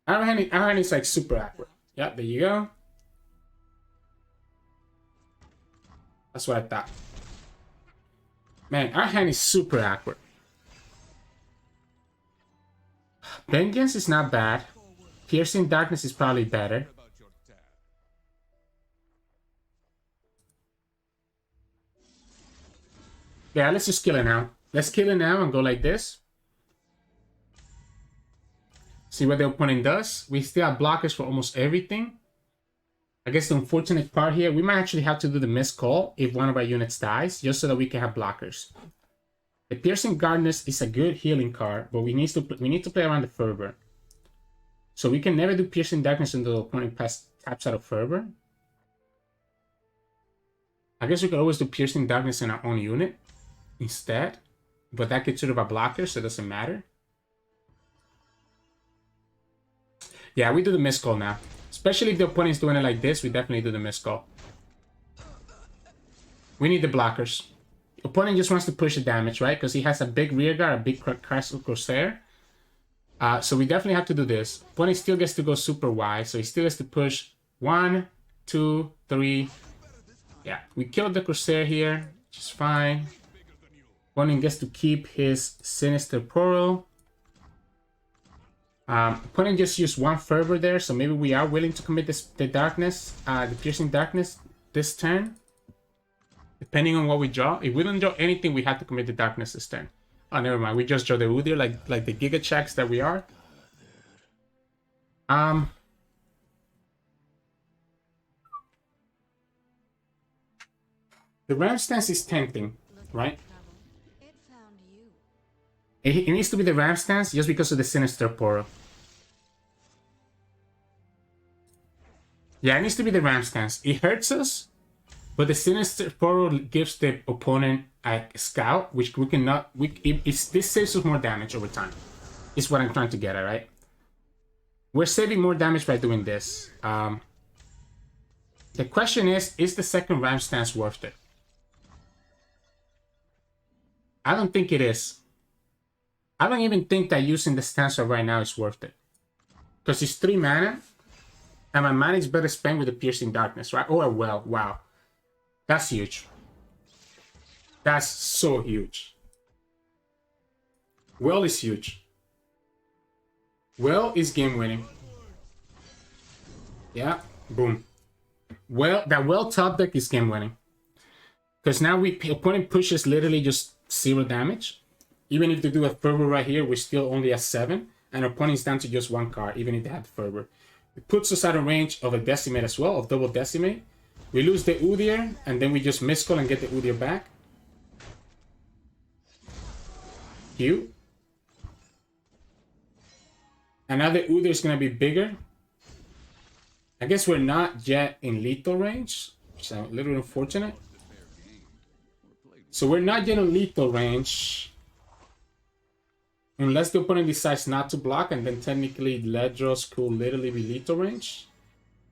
Our hand is like super awkward. Yeah, there you go. That's what I thought. Man, our hand is super awkward. Vengeance is not bad. Piercing Darkness is probably better. Yeah, let's just kill it now. Let's kill it now and go like this. See what the opponent does. We still have blockers for almost everything. I guess the unfortunate part here, we might actually have to do the missed call if one of our units dies, just so that we can have blockers. The Piercing Darkness is a good healing card, but we need to play around the Fervor. So we can never do Piercing Darkness until the opponent taps out of Fervor. I guess we could always do Piercing Darkness in our own unit instead, but that gets rid of a blocker, so it doesn't matter. Yeah, we do the missed call now. Especially if the opponent's doing it like this, we definitely do the missed call. We need the blockers. opponent just wants to push the damage, right? Because he has a big rear guard, a big Castle Corsair. So we definitely have to do this. Opponent still gets to go super wide, so he still has to push 1, 2, 3. Yeah, we killed the Corsair here, which is fine. Opponent gets to keep his Sinister Portal. Opponent just used 1 Fervor there, so maybe we are willing to commit the Darkness, the Piercing Darkness this turn. Depending on what we draw. If we don't draw anything, we have to commit the Darkness this turn. Oh, never mind. We just draw the Udyr like the Giga Checks that we are. The Ram stance is tempting, right? It found you. It needs to be the Ram stance just because of the Sinister Portal. Yeah, it needs to be the Ram stance. It hurts us, but the Sinister Portal gives the opponent a scout, which we cannot. This saves us more damage over time. Is what I'm trying to get at, right? We're saving more damage by doing this. The question is the second Ram stance worth it? I don't think it is. I don't even think that using the stance right now is worth it. Because it's 3 mana, and my mana is better spent with the Piercing Darkness, right? Oh, well, wow. That's huge. That's so huge. Well is huge. Well is game winning. Yeah, boom. Well, that well top deck is game winning. Because now opponent pushes literally just 0 damage. Even if they do a Fervor right here, we're still only at 7. And our opponent's down to just 1 card, even if they have Fervor. It puts us out of range of a Decimate as well, of double Decimate. We lose the Udyr, and then we just miscall and get the Udyr back. Q. And now the Udyr is going to be bigger. I guess we're not yet in lethal range, which is a little unfortunate. So we're not yet in lethal range. Unless the opponent decides not to block, and then technically Ledros could literally be lethal range.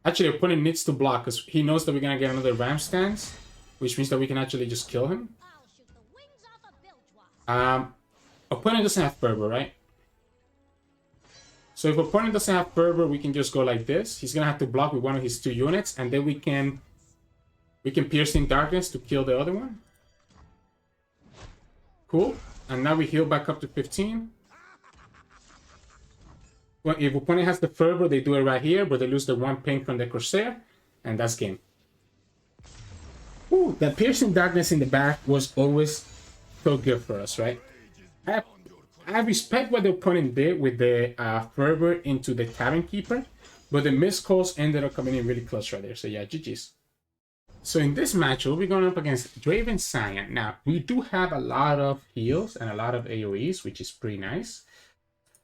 Actually, the opponent needs to block because he knows that we're going to get another Ram stance, which means that we can actually just kill him. I'll shoot the wings off a bilge wasp. Opponent doesn't have Fervor, right? So if opponent doesn't have Fervor, we can just go like this. He's going to have to block with one of his 2 units, and then we can Piercing Darkness to kill the other one. Cool. And now we heal back up to 15. Well, if opponent has the Fervor, they do it right here, but they lose the 1 ping from the Corsair, and that's game. Ooh, that Piercing Darkness in the back was always so good for us, right? I respect what the opponent did with the Fervor into the Tavern Keeper, but the missed calls ended up coming in really close right there. So yeah, GG's. So in this match, we'll be going up against Draven Sion. Now, we do have a lot of heals and a lot of AoEs, which is pretty nice.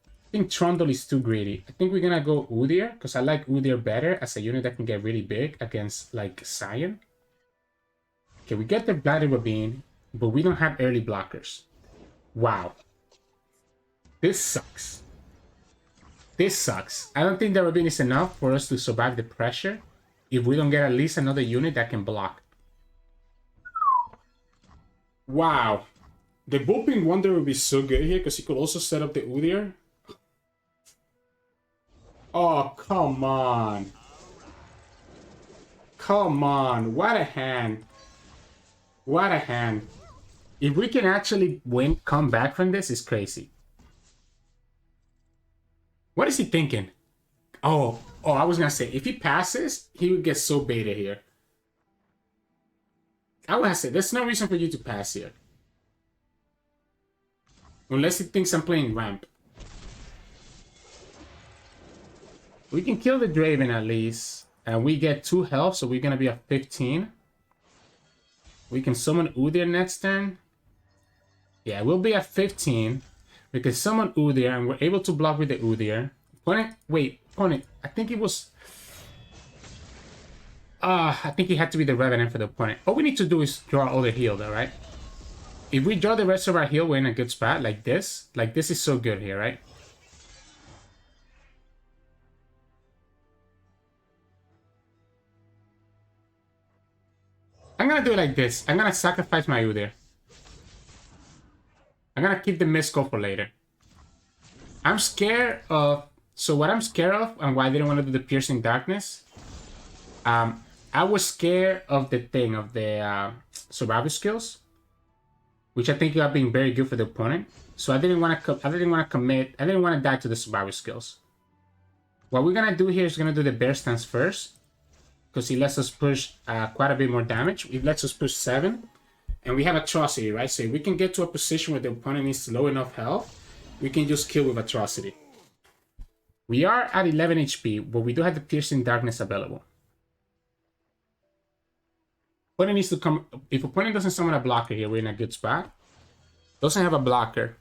I think Trundle is too greedy. I think we're going to go Udyr, because I like Udyr better as a unit that can get really big against, like, Sion. Okay, we get the Blighted Ravine, but we don't have early blockers. Wow. This sucks. This sucks. I don't think the Ravine is enough for us to survive the pressure if we don't get at least another unit that can block. Wow. The Booping Wonder would be so good here because he could also set up the Udyr. Oh, come on. Come on. What a hand. What a hand. If we can actually come back from this, it's crazy. What is he thinking? Oh, I was going to say, if he passes, he would get so beta here. I would say, there's no reason for you to pass here. Unless he thinks I'm playing ramp. We can kill the Draven at least. And we get 2 health, so we're going to be at 15. We can summon Udyr next turn. Yeah, we'll be at 15. We can summon Udyr, and we're able to block with the Udyr. Opponent, wait, opponent. I think it was... I think it had to be the Revenant for the opponent. All we need to do is draw all the heal though, right? If we draw the rest of our heal, we're in a good spot, like this. Like, this is so good here, right? I'm gonna do it like this. I'm gonna sacrifice my Udyr. I'm gonna keep the Miscall for later. I'm scared of... So what I'm scared of and why I didn't want to do the Piercing Darkness... I was scared of the thing, of the survival skills, which I think have been very good for the opponent. So I didn't want to commit. I didn't want to die to the survival skills. What we're gonna do here is gonna do the bear stance first, because he lets us push quite a bit more damage. It lets us push 7, and we have Atrocity, right? So if we can get to a position where the opponent needs low enough health, we can just kill with Atrocity. We are at 11 HP, but we do have the Piercing Darkness available. Opponent needs to come. If opponent doesn't summon a blocker here, we're in a good spot. Doesn't have a blocker.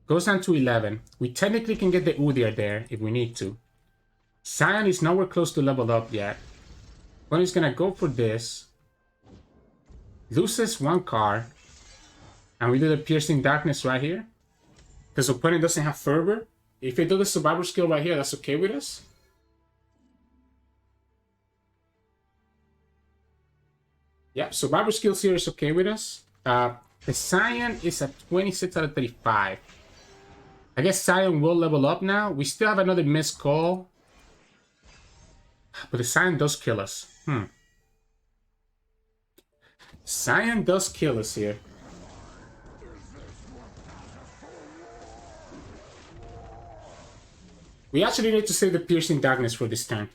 Goes down to 11. We technically can get the Udyr there if we need to. Sion is nowhere close to leveled up yet. Opponent's gonna go for this. Loses 1 card. And we do the Piercing Darkness right here. Because opponent doesn't have Fervor. If they do the survival skill right here, that's okay with us. Yeah, survivor skills here is okay with us. The Sion is at 26 out of 35. I guess Sion will level up now. We still have another missed call. But the Sion does kill us. Sion does kill us here. We actually need to save the Piercing Darkness for this turn.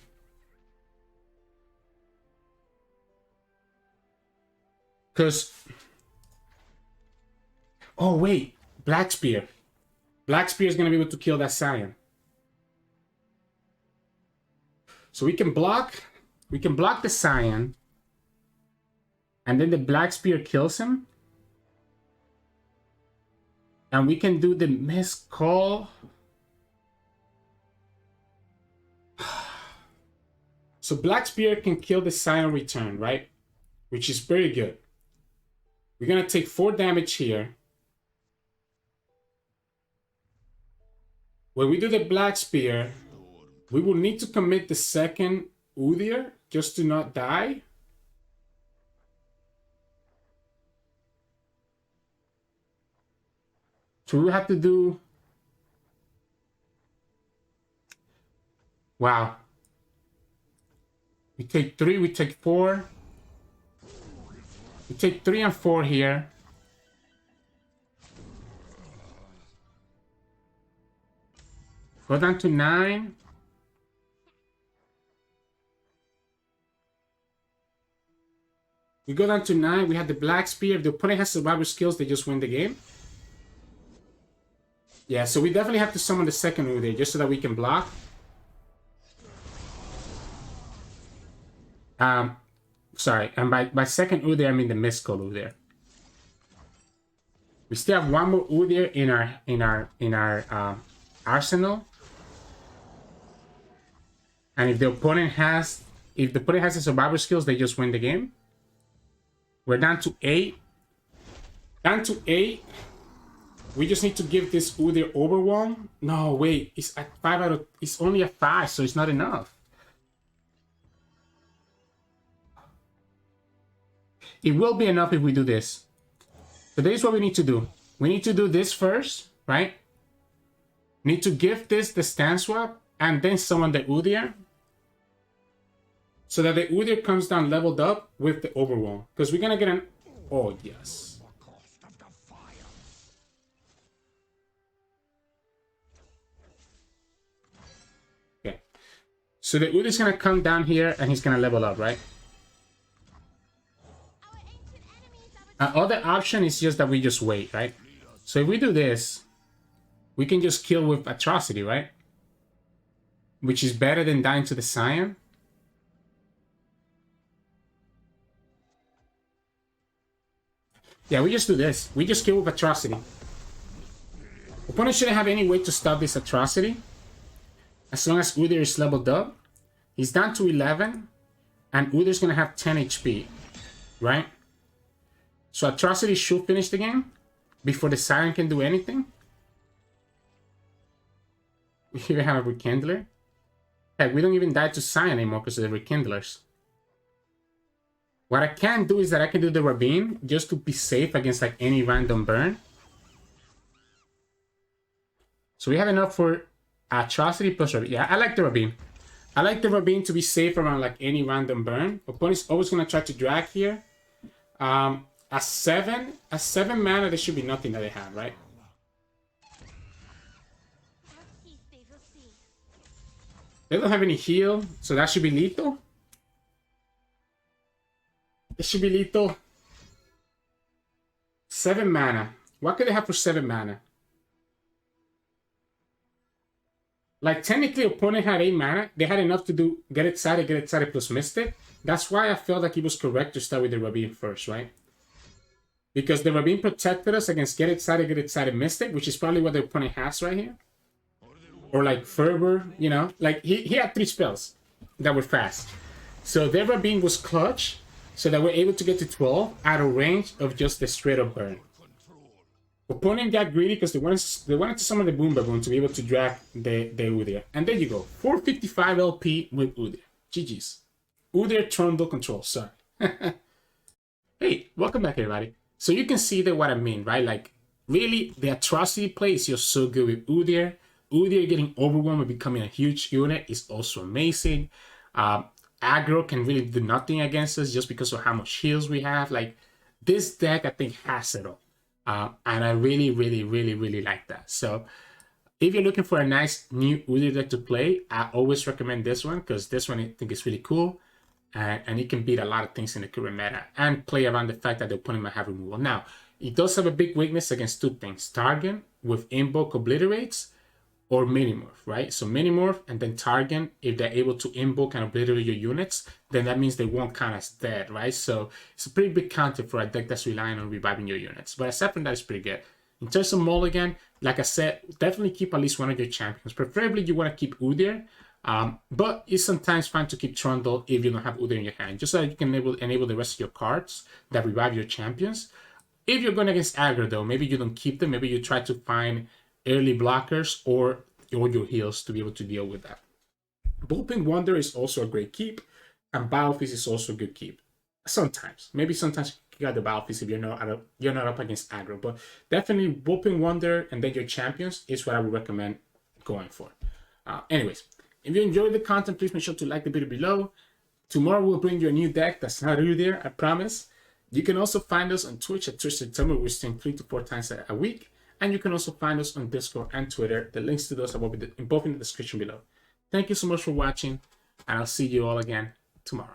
Because... Oh, wait. Black Spear. Black Spear is going to be able to kill that Sion. So we can block... We can block the Sion. And then the Black Spear kills him. And we can do the missed call. So Black Spear can kill the Sion return, right? Which is very good. We're going to take 4 damage here. When we do the Black Spear, we will need to commit the second Udyr just to not die. So we have to do... Wow. We take 3, we take 4. We take 3 and 4 here. Go down to 9. We go down to 9. We have the Black Spear. If the opponent has survival skills, they just win the game. Yeah, so we definitely have to summon the second Udyr just so that we can block. Sorry, and by second Udyr, I mean the Miscall Udyr. We still have 1 more Udyr in our arsenal. And if the opponent has the survival skills, they just win the game. We're down to 8. Down to 8. We just need to give this Udyr Overwhelm. No, wait, it's at 5 out of... It's only at 5, so it's not enough. It will be enough if we do this. So this is what we need to do. We need to do this first, right? Need to give this the stance swap and then summon the Udyr. So that the Udyr comes down leveled up with the Overwhelm. Because we're going to get an... Oh, yes. Okay. So the Udyr's going to come down here and he's going to level up, right? Other option is just that we just wait, right? So if we do this, we can just kill with Atrocity, right? Which is better than dying to the Sion. Yeah, we just do this. We just kill with Atrocity. Opponent shouldn't have any way to stop this Atrocity. As long as Udyr is leveled up. He's down to 11. And Udyr's going to have 10 HP. Right? So Atrocity should finish the game before the Sion can do anything. We even have a Rekindler. Heck, we don't even die to Sion anymore because of the Rekindlers. What I can do is that I can do the Ravine just to be safe against like any random burn. So we have enough for Atrocity plus Ravine. Yeah, I like the Ravine. I like the Ravine to be safe around like any random burn. Opponent's always gonna try to drag here. A seven mana, there should be nothing that they have, right? They don't have any heal, so that should be lethal. It should be lethal. 7 mana. What could they have for 7 mana? Like, technically, opponent had 8 mana. They had enough to do get excited plus Mystic. That's why I felt like it was correct to start with the Ravine first, right? Because the Ravine protected us against get excited Mystic, which is probably what the opponent has right here. Or like Fervor, you know? Like, he had 3 spells that were fast. So their Ravine was clutch, so that we're able to get to 12 out of range of just the straight up burn. Opponent got greedy because they wanted to summon the Boom Baboon to be able to drag the Udyr. And there you go. 455 LP with Udyr. GG's. Udyr Trundle control, sorry. Hey, welcome back everybody. So you can see that what I mean, right? Like, really, the Atrocity play is just so good with Udyr. Udyr getting overwhelmed and becoming a huge unit is also amazing. Aggro can really do nothing against us just because of how much heals we have. Like, this deck, I think, has it all. And I really, really, really, really like that. So if you're looking for a nice new Udyr deck to play, I always recommend this one because this one I think is really cool. And it can beat a lot of things in the current meta and play around the fact that the opponent might have removal. Now, it does have a big weakness against 2 things. Target with Invoke Obliterates or Minimorph, right? So Minimorph and then Target, if they're able to invoke and obliterate your units, then that means they won't count as dead, right? So it's a pretty big counter for a deck that's relying on reviving your units. But aside from that, it's pretty good. In terms of mulligan, like I said, definitely keep at least one of your champions. Preferably you want to keep Udyr, but it's sometimes fine to keep Trundle if you don't have Udyr in your hand, just so that you can enable the rest of your cards that revive your champions. If you're going against aggro though, maybe you don't keep them, maybe you try to find early blockers or your heals to be able to deal with that. Bullpen Wonder is also a great keep, and Battlefield is also a good keep. Sometimes you got the Battlefield if you're not up against aggro, but definitely Bullpen Wonder and then your champions is what I would recommend going for. Anyways, if you enjoyed the content, please make sure to like the video below. Tomorrow we'll bring you a new deck that's not Udyr, I promise. You can also find us on Twitch at Sirturmund. We stream 3 to 4 times a week. And you can also find us on Discord and Twitter. The links to those are both in the description below. Thank you so much for watching, and I'll see you all again tomorrow.